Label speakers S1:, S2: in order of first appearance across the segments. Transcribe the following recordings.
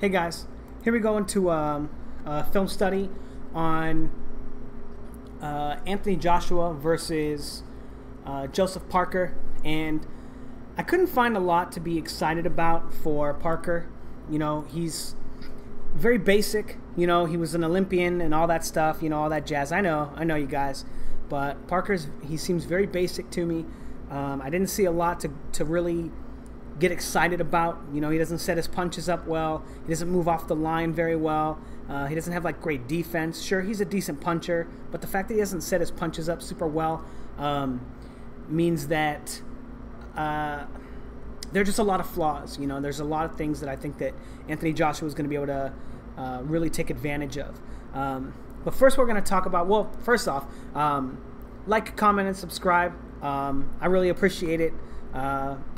S1: Hey guys, here we go into a film study on Anthony Joshua versus Joseph Parker, and I couldn't find a lot to be excited about for Parker. You know, he's very basic. You know, he was an Olympian and all that stuff. You know, all that jazz. I know you guys, but he seems very basic to me. I didn't see a lot to really get excited about. You know, he doesn't set his punches up well. He doesn't move off the line very well. He doesn't have like great defense. Sure, he's a decent puncher, but the fact that he doesn't set his punches up super well means that there are just a lot of flaws. You know, there's a lot of things that I think that Anthony Joshua is going to be able to really take advantage of. But first we're going to talk about, well, first off, like, comment, and subscribe. I really appreciate it.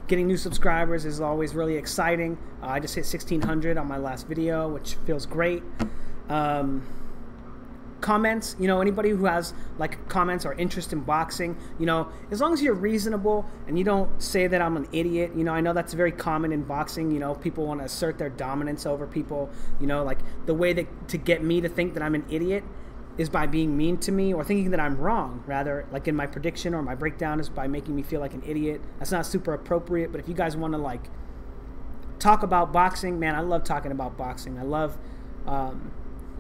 S1: Getting new subscribers is always really exciting. I just hit 1,600 on my last video, which feels great. Comments, you know, anybody who has like comments or interest in boxing, you know, as long as you're reasonable and you don't say that I'm an idiot. You know, I know that's very common in boxing. You know, people want to assert their dominance over people. You know, like the way that to get me to think that I'm an idiot is by being mean to me or thinking that I'm wrong, rather, like in my prediction or my breakdown, is by making me feel like an idiot. That's not super appropriate, but if you guys want to like talk about boxing, man, I love talking about boxing. I love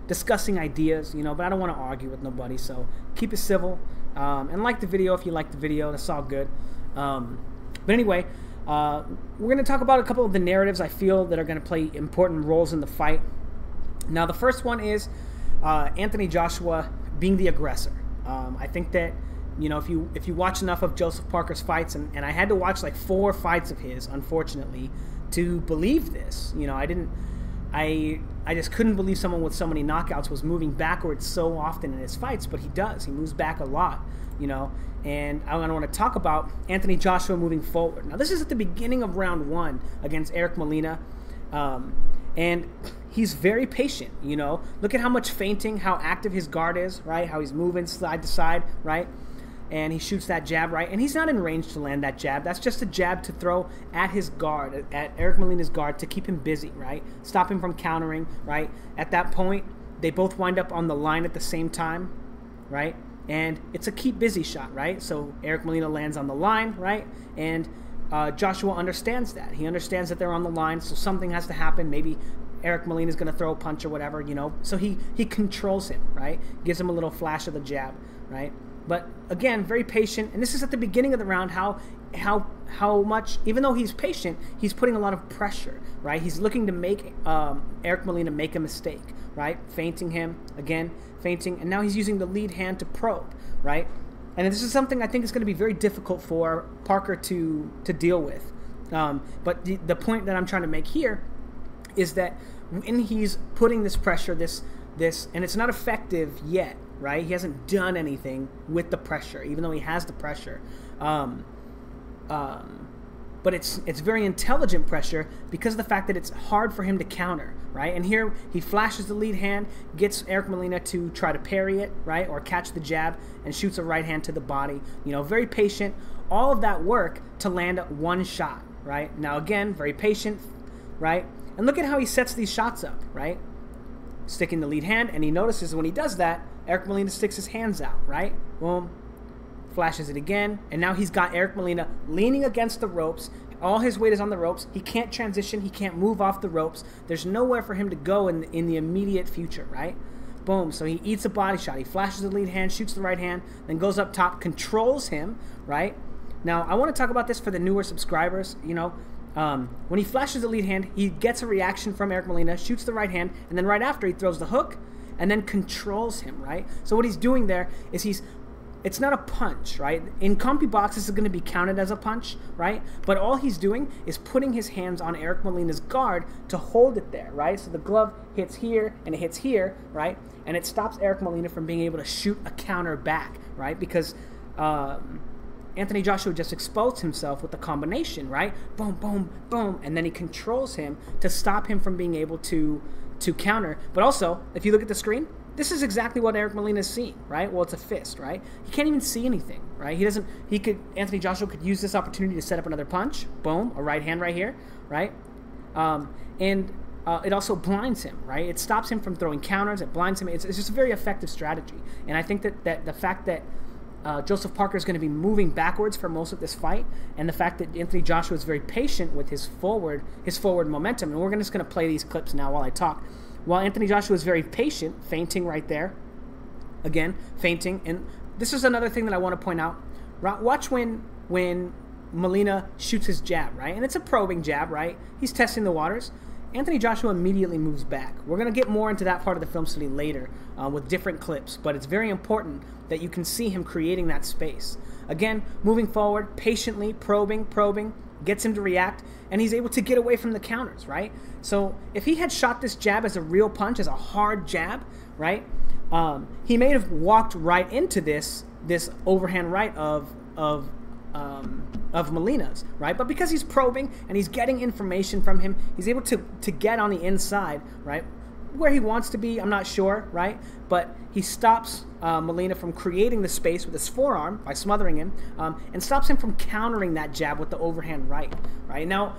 S1: discussing ideas, you know, but I don't want to argue with nobody, so keep it civil, and like the video if you like the video. That's all good. But anyway, we're going to talk about a couple of the narratives I feel that are going to play important roles in the fight. Now, the first one is Anthony Joshua being the aggressor. I think that, you know, if you watch enough of Joseph Parker's fights, and I had to watch like 4 fights of his, unfortunately, to believe this. You know, I just couldn't believe someone with so many knockouts was moving backwards so often in his fights, but he does. He moves back a lot, you know, and I want to talk about Anthony Joshua moving forward. Now, this is at the beginning of round 1 against Eric Molina, and he's very patient, you know. Look at how much feinting, how active his guard is, right? How he's moving side to side, right? And he shoots that jab, right? And he's not in range to land that jab. That's just a jab to throw at his guard, at Eric Molina's guard, to keep him busy, right? Stop him from countering, right? At that point, they both wind up on the line at the same time, right? And it's a keep busy shot, right? So Eric Molina lands on the line, right? And Joshua understands that. He understands that they're on the line, so something has to happen. Maybe Eric Molina is going to throw a punch or whatever, you know. So he controls him, right? Gives him a little flash of the jab, right? But again, very patient. And this is at the beginning of the round. How much, even though he's patient, he's putting a lot of pressure, right? He's looking to make Eric Molina make a mistake, right? Feinting him again, feinting, and now he's using the lead hand to probe, right? And this is something I think is going to be very difficult for Parker to deal with. But the point that I'm trying to make here is that when he's putting this pressure, this, and it's not effective yet, right? He hasn't done anything with the pressure, even though he has the pressure. But it's very intelligent pressure because of the fact that it's hard for him to counter, right? And here he flashes the lead hand, gets Eric Molina to try to parry it, right, or catch the jab, and shoots a right hand to the body. You know, very patient. All of that work to land one shot, right? Now again, very patient, right? And look at how he sets these shots up, right? Sticking the lead hand, and he notices when he does that, Eric Molina sticks his hands out, right? Boom. Flashes it again, and now he's got Eric Molina leaning against the ropes. All his weight is on the ropes. He can't transition. He can't move off the ropes. There's nowhere for him to go in the immediate future, right? Boom. So he eats a body shot. He flashes the lead hand, shoots the right hand, then goes up top, controls him, right? Now, I want to talk about this for the newer subscribers, you know. When he flashes the lead hand, he gets a reaction from Eric Molina, shoots the right hand, and then right after he throws the hook and then controls him, right? So what he's doing there is it's not a punch, right? In CompuBox, this is going to be counted as a punch, right? But all he's doing is putting his hands on Eric Molina's guard to hold it there, right? So the glove hits here and it hits here, right? And it stops Eric Molina from being able to shoot a counter back, right? Because Anthony Joshua just exposed himself with the combination, right? Boom, boom, boom. And then he controls him to stop him from being able to counter. But also, if you look at the screen, this is exactly what Eric Molina is seeing, right? Well, it's a fist, right? He can't even see anything, right? Anthony Joshua could use this opportunity to set up another punch. Boom, a right hand right here, right? And it also blinds him, right? It stops him from throwing counters. It blinds him. It's just a very effective strategy. And I think that the fact that Joseph Parker is going to be moving backwards for most of this fight, and the fact that Anthony Joshua is very patient with his forward momentum, and we're just going to play these clips now while I talk. While Anthony Joshua is very patient, feinting right there, again, feinting, and this is another thing that I want to point out. Watch when Molina shoots his jab, right? And it's a probing jab, right? He's testing the waters. Anthony Joshua immediately moves back. We're going to get more into that part of the film study later with different clips, but it's very important that you can see him creating that space. Again, moving forward, patiently, probing, gets him to react, and he's able to get away from the counters, right? So if he had shot this jab as a real punch, as a hard jab, right, he may have walked right into this overhand right of Molina's, right? But because he's probing and he's getting information from him, he's able to get on the inside, right? Where he wants to be, I'm not sure, right? But he stops Molina from creating the space with his forearm by smothering him, and stops him from countering that jab with the overhand right, right? Now,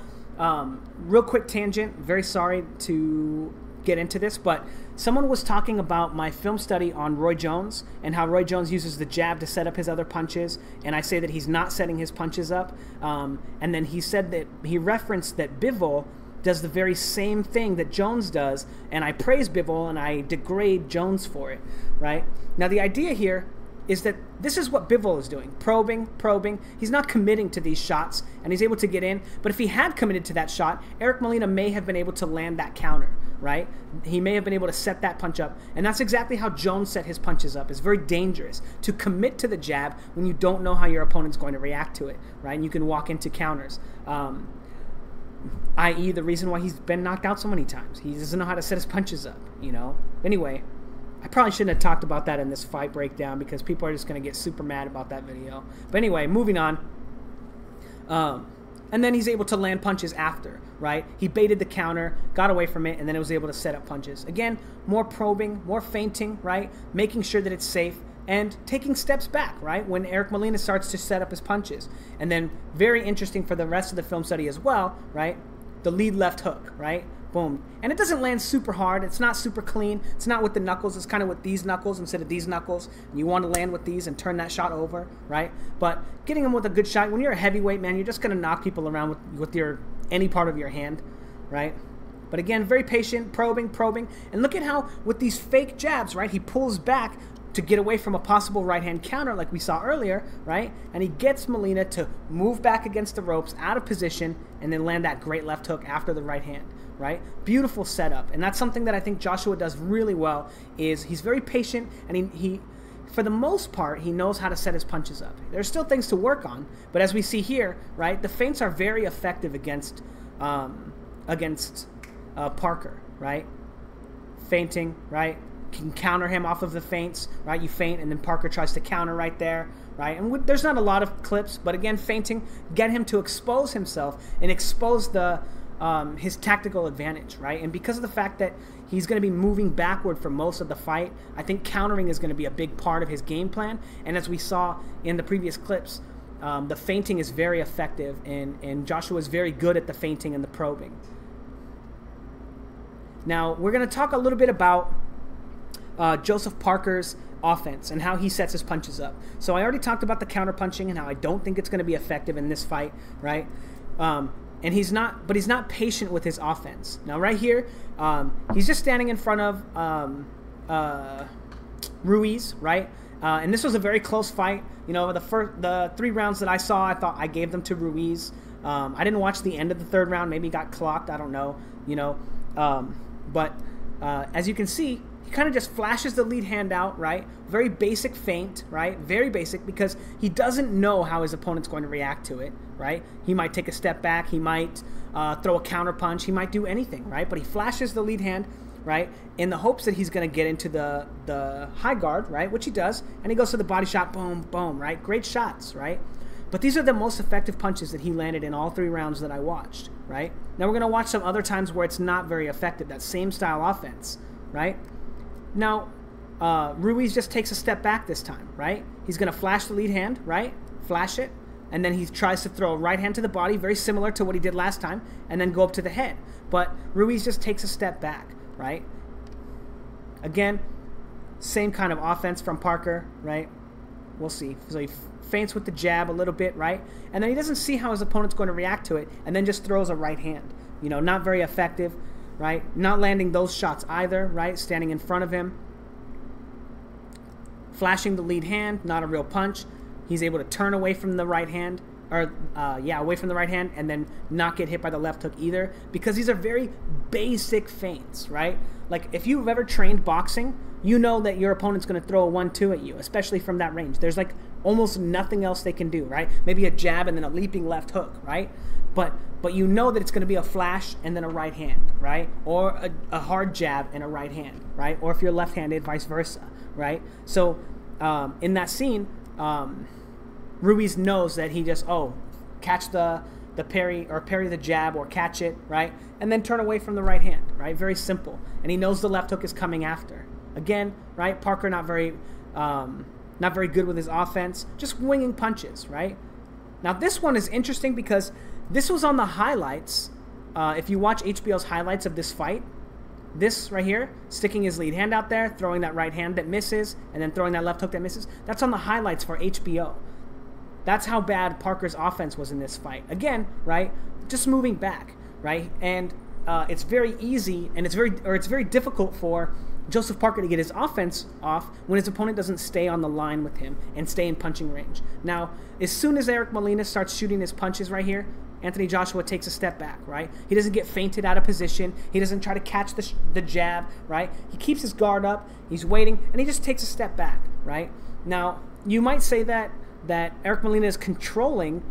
S1: real quick tangent, very sorry to get into this, but someone was talking about my film study on Roy Jones and how Roy Jones uses the jab to set up his other punches, and I say that he's not setting his punches up, and then he said that he referenced that Bivol does the very same thing that Jones does, and I praise Bivol and I degrade Jones for it, right? Now the idea here is that this is what Bivol is doing, probing. He's not committing to these shots, and he's able to get in, but if he had committed to that shot, Eric Molina may have been able to land that counter, right? He may have been able to set that punch up, and that's exactly how Jones set his punches up. It's very dangerous to commit to the jab when you don't know how your opponent's going to react to it, right? And you can walk into counters, i.e. the reason why he's been knocked out so many times. He doesn't know how to set his punches up, you know? Anyway, I probably shouldn't have talked about that in this fight breakdown because people are just going to get super mad about that video. But anyway, moving on. And then he's able to land punches after, right? He baited the counter, got away from it, and then it was able to set up punches. Again, more probing, more feinting, right? Making sure that it's safe and taking steps back, right? When Eric Molina starts to set up his punches. And then very interesting for the rest of the film study as well, right? The lead left hook, right? Boom. And it doesn't land super hard. It's not super clean. It's not with the knuckles. It's kind of with these knuckles instead of these knuckles. And you want to land with these and turn that shot over, right? But getting them with a good shot, when you're a heavyweight, man, you're just going to knock people around with any part of your hand, right? But again, very patient, probing. And look at how with these fake jabs, right, he pulls back to get away from a possible right-hand counter like we saw earlier, right? And he gets Molina to move back against the ropes, out of position, and then land that great left hook after the right hand, right? Beautiful setup. And that's something that I think Joshua does really well, is he's very patient, and he for the most part, he knows how to set his punches up. There's still things to work on, but as we see here, right, the feints are very effective against Parker, right? Feinting, right? Can counter him off of the feints, right? You feint, and then Parker tries to counter right there, right? And there's not a lot of clips, but again, feinting, get him to expose himself and expose his tactical advantage, right? And because of the fact that he's going to be moving backward for most of the fight, I think countering is going to be a big part of his game plan. And as we saw in the previous clips, the feinting is very effective, and Joshua is very good at the feinting and the probing. Now, we're going to talk a little bit about Joseph Parker's offense and how he sets his punches up. So I already talked about the counter punching and how I don't think it's going to be effective in this fight, right? And he's not patient with his offense. Now right here, he's just standing in front of Ruiz, right? And this was a very close fight. You know, the 3 rounds that I saw, I thought I gave them to Ruiz. I didn't watch the end of the 3rd round. Maybe got clocked. I don't know. You know, but as you can see, he kind of just flashes the lead hand out, right? Very basic feint, right? Very basic, because he doesn't know how his opponent's going to react to it, right? He might take a step back. He might throw a counter punch. He might do anything, right? But he flashes the lead hand, right, in the hopes that he's going to get into the high guard, right, which he does, and he goes to the body shot, boom, boom, right? Great shots, right? But these are the most effective punches that he landed in all 3 rounds that I watched, right? Now we're going to watch some other times where it's not very effective, that same style offense, right? Now, Ruiz just takes a step back this time, right? He's going to flash the lead hand, right? Flash it. And then he tries to throw a right hand to the body, very similar to what he did last time, and then go up to the head. but Ruiz just takes a step back, right? Again, same kind of offense from Parker, right? We'll see. So he feints with the jab a little bit, right? And then he doesn't see how his opponent's going to react to it, and then just throws a right hand. You know, not very effective, right? Not landing those shots either, right? Standing in front of him. Flashing the lead hand, not a real punch. He's able to turn away from the right hand, or away from the right hand, and then not get hit by the left hook either, because these are very basic feints, right? Like, if you've ever trained boxing, you know that your opponent's going to throw a 1-2 at you, especially from that range. There's like almost nothing else they can do, right? Maybe a jab and then a leaping left hook, right? But you know that it's going to be a flash and then a right hand, right? Or a hard jab and a right hand, right? Or if you're left-handed, vice versa, right? So in that scene, Ruiz knows that he just, catch the parry, or parry the jab, or catch it, right? And then turn away from the right hand, right? Very simple. And he knows the left hook is coming after. Again, right? Parker not very good with his offense, just winging punches, right? Now this one is interesting because this was on the highlights. If you watch HBO's highlights of this fight, this right here, sticking his lead hand out there, throwing that right hand that misses, and then throwing that left hook that misses, that's on the highlights for HBO. That's how bad Parker's offense was in this fight. Again, right, just moving back, right? And it's very easy, and it's very difficult for Joseph Parker to get his offense off when his opponent doesn't stay on the line with him and stay in punching range. Now, as soon as Eric Molina starts shooting his punches right here, Anthony Joshua takes a step back, right? He doesn't get feinted out of position. He doesn't try to catch the jab, right? He keeps his guard up. He's waiting, and he just takes a step back, right? Now, you might say that Eric Molina is controlling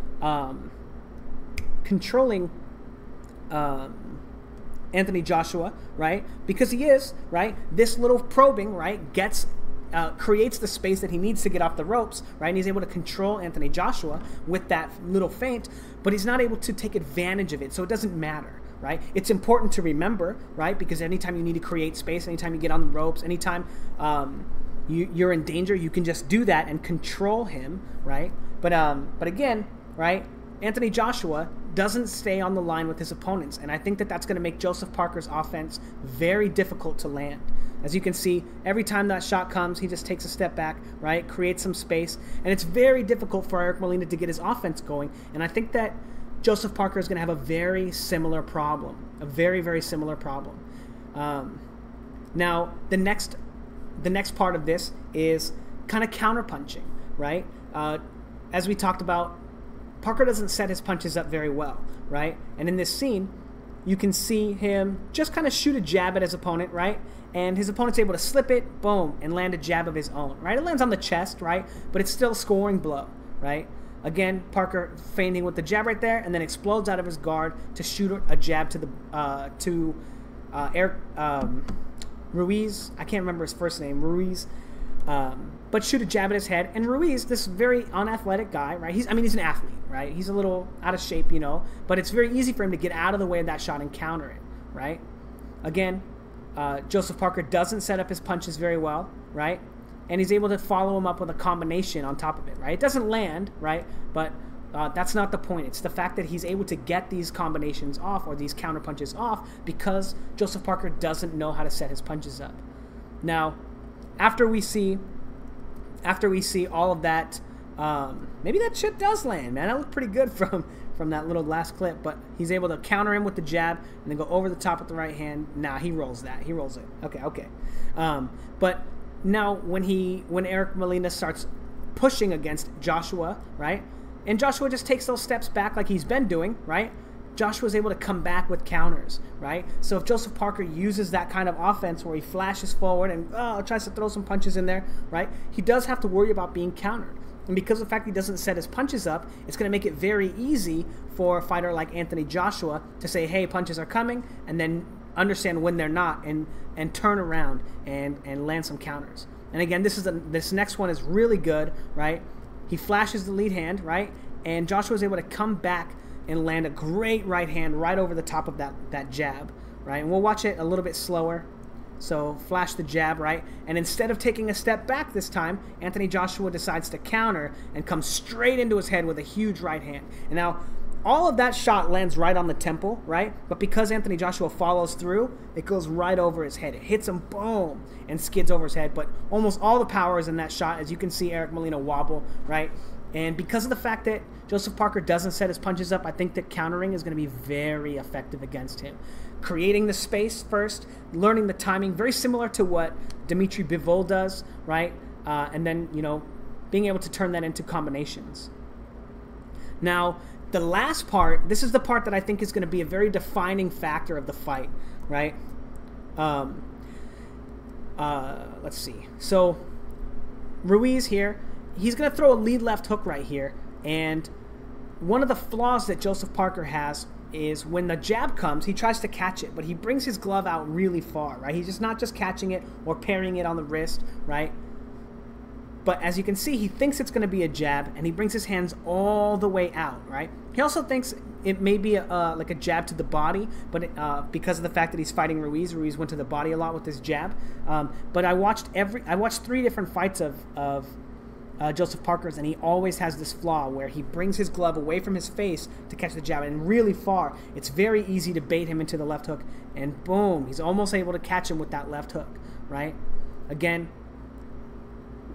S1: Anthony Joshua, right? Because he is, right? This little probing, right, creates the space that he needs to get off the ropes, right? And he's able to control Anthony Joshua with that little feint, but he's not able to take advantage of it, so it doesn't matter, right? It's important to remember, right? Because anytime you need to create space, anytime you get on the ropes, anytime you're in danger, you can just do that and control him, right? But again, right? Anthony Joshua doesn't stay on the line with his opponents, and I think that that's going to make Joseph Parker's offense very difficult to land. As you can see, every time that shot comes, he just takes a step back, right? Creates some space, and it's very difficult for Eric Molina to get his offense going, and I think that Joseph Parker is going to have a very similar problem, a very, very similar problem. Now, the next part of this is kind of counterpunching, right? As we talked about, Parker doesn't set his punches up very well, right? And in this scene, you can see him just kind of shoot a jab at his opponent, right? And his opponent's able to slip it, boom, and land a jab of his own, right? It lands on the chest, right? But it's still a scoring blow, right? Again, Parker feinting with the jab right there, and then explodes out of his guard to shoot a jab to Eric Ruiz. I can't remember his first name, Ruiz. But shoot a jab at his head. And Ruiz, this very unathletic guy, right? He's an athlete, right? He's a little out of shape, you know. But it's very easy for him to get out of the way of that shot and counter it, right? Again, Joseph Parker doesn't set up his punches very well, right? And he's able to follow him up with a combination on top of it, right? It doesn't land, right? But that's not the point. It's the fact that he's able to get these combinations off, or these counter punches off, because Joseph Parker doesn't know how to set his punches up. Now, after we see all of that, maybe that shit does land, man. That looked pretty good from that little last clip, but he's able to counter him with the jab and then go over the top with the right hand. Nah, he rolls that. He rolls it. Okay. But now when Eric Molina starts pushing against Joshua, right? And Joshua just takes those steps back like he's been doing, right? Joshua's able to come back with counters, right? So if Joseph Parker uses that kind of offense where he flashes forward and tries to throw some punches in there, right? He does have to worry about being countered. And because of the fact he doesn't set his punches up, it's going to make it very easy for a fighter like Anthony Joshua to say, hey, punches are coming, and then understand when they're not, and turn around and land some counters. And again, this next one is really good, right? He flashes the lead hand, right? And Joshua's able to come back and land a great right hand right over the top of that jab, right? And we'll watch it a little bit slower. So flash the jab, right? And instead of taking a step back this time, Anthony Joshua decides to counter and come straight into his head with a huge right hand. And now all of that shot lands right on the temple, right? But because Anthony Joshua follows through, it goes right over his head. It hits him, boom, and skids over his head. But almost all the power is in that shot. As you can see, Eric Molina wobble, right? And because of the fact that Joseph Parker doesn't set his punches up, I think that countering is going to be very effective against him. Creating the space first, learning the timing, very similar to what Dimitri Bivol does, right? And then, you know, being able to turn that into combinations. Now, the last part, this is the part that I think is going to be a very defining factor of the fight, right? Let's see. So, Ruiz here, he's going to throw a lead left hook right here. And one of the flaws that Joseph Parker has is when the jab comes, he tries to catch it, but he brings his glove out really far, right? He's just not just catching it or parrying it on the wrist, right? But as you can see, he thinks it's going to be a jab, and he brings his hands all the way out, right? He also thinks it may be like a jab to the body, but because of the fact that he's fighting Ruiz, Ruiz went to the body a lot with his jab. But I watched 3 different fights of Joseph Parker's, and he always has this flaw where he brings his glove away from his face to catch the jab, and really far. It's very easy to bait him into the left hook, and boom, he's almost able to catch him with that left hook, right? Again,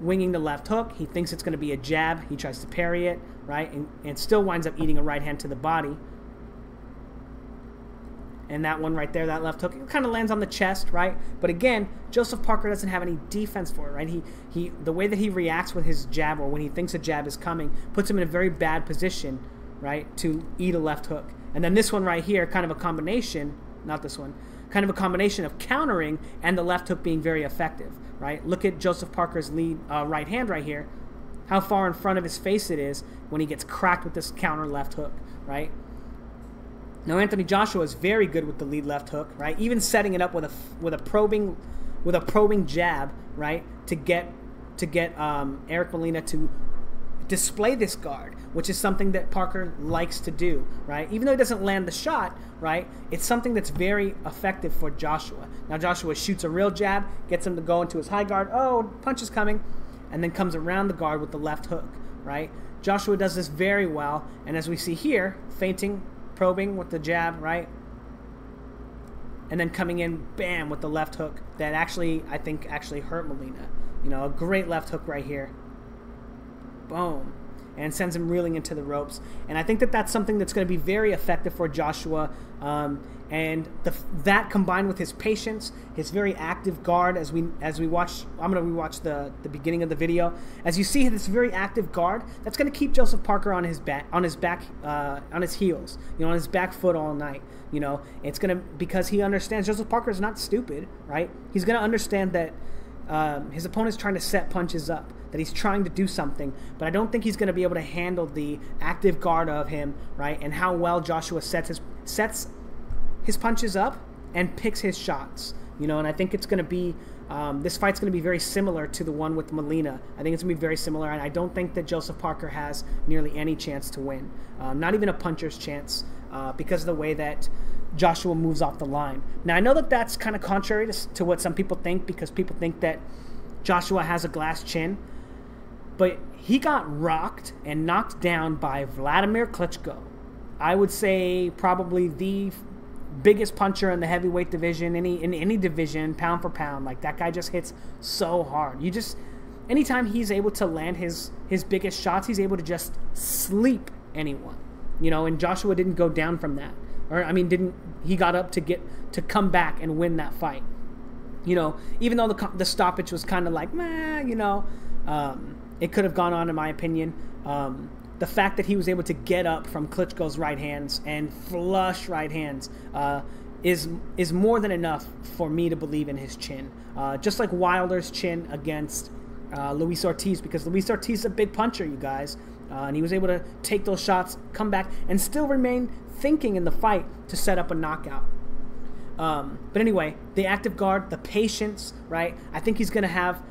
S1: winging the left hook, he thinks it's going to be a jab, he tries to parry it, right, and still winds up eating a right hand to the body. And that one right there, that left hook, it kind of lands on the chest, right? But again, Joseph Parker doesn't have any defense for it, right? The way that he reacts with his jab, or when he thinks a jab is coming, puts him in a very bad position, right, to eat a left hook. And then this one right here, kind of a combination, not this one, kind of a combination of countering and the left hook being very effective, right? Look at Joseph Parker's lead right hand right here, how far in front of his face it is when he gets cracked with this counter left hook, right? Now Anthony Joshua is very good with the lead left hook, right? Even setting it up with a probing jab, right? To get Eric Molina to display this guard, which is something that Parker likes to do, right? Even though he doesn't land the shot, right? It's something that's very effective for Joshua. Now Joshua shoots a real jab, gets him to go into his high guard. Oh, punch is coming, and then comes around the guard with the left hook, right? Joshua does this very well, and as we see here, feinting, probing with the jab, right? And then coming in, bam, with the left hook that I think actually hurt Molina. You know, a great left hook right here. Boom. And sends him reeling into the ropes. And I think that that's something that's going to be very effective for Joshua. And that combined with his patience, his very active guard, as we watch, I'm going to rewatch the beginning of the video. As you see this very active guard, that's going to keep Joseph Parker on his heels, you know, on his back foot all night. You know, it's going to, because he understands Joseph Parker is not stupid, right? He's going to understand that his opponent's trying to set punches up, that he's trying to do something, but I don't think he's going to be able to handle the active guard of him, right? And how well Joshua sets his punches up and picks his shots, you know. And I think it's going to be this fight's going to be very similar to the one with Molina. I think it's going to be very similar, and I don't think that Joseph Parker has nearly any chance to win, not even a puncher's chance, because of the way that Joshua moves off the line. Now I know that that's kind of contrary to what some people think, because people think that Joshua has a glass chin, but he got rocked and knocked down by Vladimir Klitschko. I would say probably the biggest puncher in the heavyweight division, in any division, pound for pound. Like, that guy just hits so hard. Anytime he's able to land his biggest shots, he's able to just sleep anyone. You know, and Joshua didn't go down from that. He got up to come back and win that fight. You know, even though the stoppage was kind of like, meh, you know, it could have gone on, in my opinion. The fact that he was able to get up from Klitschko's right hands and flush right hands is more than enough for me to believe in his chin. Just like Wilder's chin against Luis Ortiz, because Luis Ortiz is a big puncher, you guys. And he was able to take those shots, come back, and still remain thinking in the fight to set up a knockout. But anyway, the active guard, the patience, right? I think he's going to have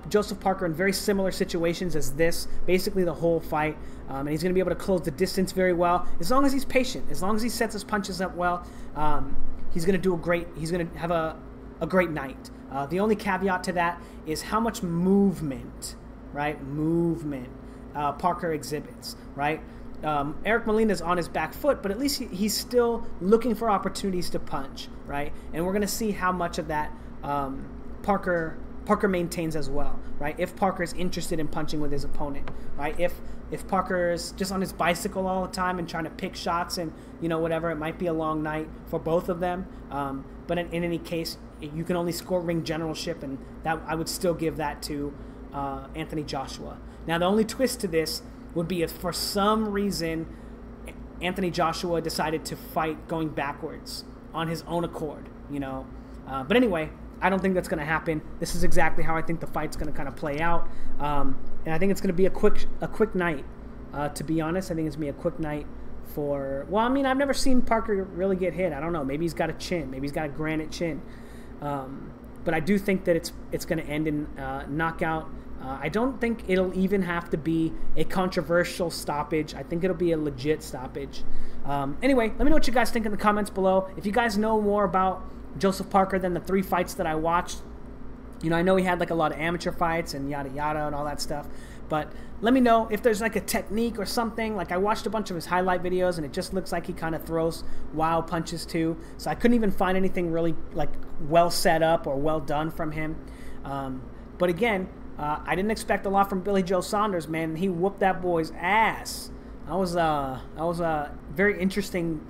S1: Joseph Parker in very similar situations as this, basically the whole fight. And he's going to be able to close the distance very well, as long as he's patient, as long as he sets his punches up well. He's going to have a great night. The only caveat to that is how much movement, right? Parker exhibits, right? Eric Molina's on his back foot, but at least he's still looking for opportunities to punch, right? And we're going to see how much of that Parker maintains as well, right? If Parker's interested in punching with his opponent, right? If Parker's just on his bicycle all the time and trying to pick shots and, whatever, it might be a long night for both of them. But in any case, you can only score ring generalship, and that I would still give that to Anthony Joshua. Now, the only twist to this would be if for some reason Anthony Joshua decided to fight going backwards on his own accord, But anyway, I don't think that's going to happen. This is exactly how I think the fight's going to kind of play out. And I think it's going to be a quick night. To be honest, I think it's going to be a quick night for... Well, I mean, I've never seen Parker really get hit. I don't know. Maybe he's got a chin. Maybe he's got a granite chin. But I do think that it's going to end in knockout. I don't think it'll even have to be a controversial stoppage. I think it'll be a legit stoppage. Anyway, let me know what you guys think in the comments below. If you guys know more about Joseph Parker than the 3 fights that I watched, I know he had like a lot of amateur fights and yada yada and all that stuff, but let me know if there's like a technique or something. Like, I watched a bunch of his highlight videos and it just looks like he kind of throws wild punches too, so I couldn't even find anything really like well set up or well done from him. But again, I didn't expect a lot from Billy Joe Saunders, man. He whooped that boy's ass. That was a very interesting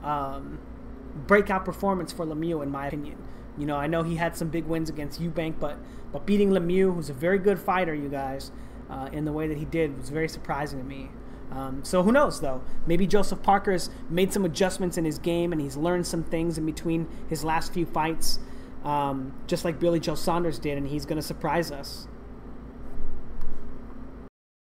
S1: breakout performance for Lemieux, in my opinion. I know he had some big wins against Eubank, but beating Lemieux, who's a very good fighter, you guys, in the way that he did, was very surprising to me. So who knows, though? Maybe Joseph Parker's made some adjustments in his game, and he's learned some things in between his last few fights, just like Billy Joe Saunders did, and he's going to surprise us.